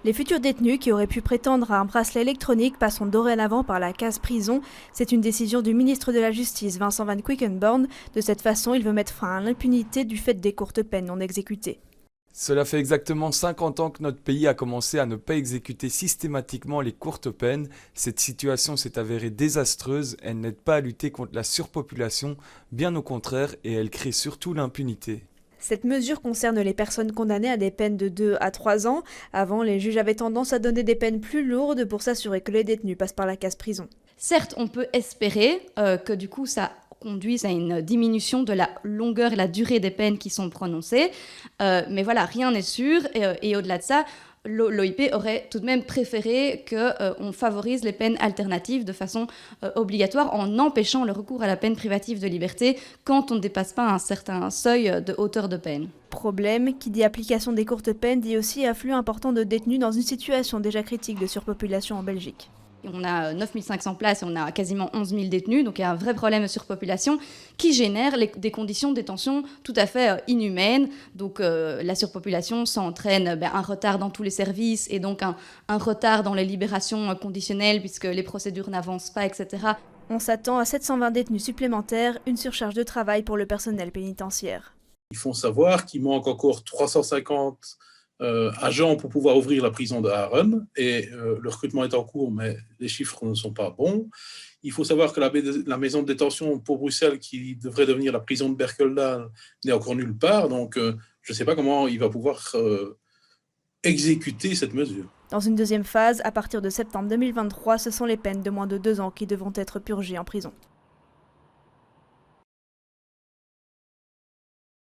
Les futurs détenus qui auraient pu prétendre à un bracelet électronique passeront dorénavant par la case prison. C'est une décision du ministre de la Justice, Vincent Van Quickenborne. De cette façon, il veut mettre fin à l'impunité du fait des courtes peines non exécutées. Cela fait exactement 50 ans que notre pays a commencé à ne pas exécuter systématiquement les courtes peines. Cette situation s'est avérée désastreuse, elle n'aide pas à lutter contre la surpopulation, bien au contraire, et elle crée surtout l'impunité. Cette mesure concerne les personnes condamnées à des peines de 2 à 3 ans. Avant, les juges avaient tendance à donner des peines plus lourdes pour s'assurer que les détenus passent par la case prison. Certes, on peut espérer que du coup ça conduise à une diminution de la longueur et la durée des peines qui sont prononcées, mais voilà, rien n'est sûr, et au-delà de ça, l'OIP aurait tout de même préféré qu'on favorise les peines alternatives de façon obligatoire en empêchant le recours à la peine privative de liberté quand on ne dépasse pas un certain seuil de hauteur de peine. Problème, qui dit application des courtes peines, dit aussi afflux important de détenus dans une situation déjà critique de surpopulation en Belgique. On a 9500 places et on a quasiment 11 000 détenus, donc il y a un vrai problème de surpopulation qui génère des conditions de détention tout à fait inhumaines. Donc la surpopulation, ça entraîne un retard dans tous les services et donc un retard dans les libérations conditionnelles puisque les procédures n'avancent pas, etc. On s'attend à 720 détenus supplémentaires, une surcharge de travail pour le personnel pénitentiaire. Ils font savoir qu'il manque encore 350 agents pour pouvoir ouvrir la prison de Haren et le recrutement est en cours, mais les chiffres ne sont pas bons. Il faut savoir que la maison de détention pour Bruxelles, qui devrait devenir la prison de Berkelland, n'est encore nulle part. Donc, je ne sais pas comment il va pouvoir exécuter cette mesure. Dans une deuxième phase, à partir de septembre 2023, ce sont les peines de moins de 2 ans qui devront être purgées en prison.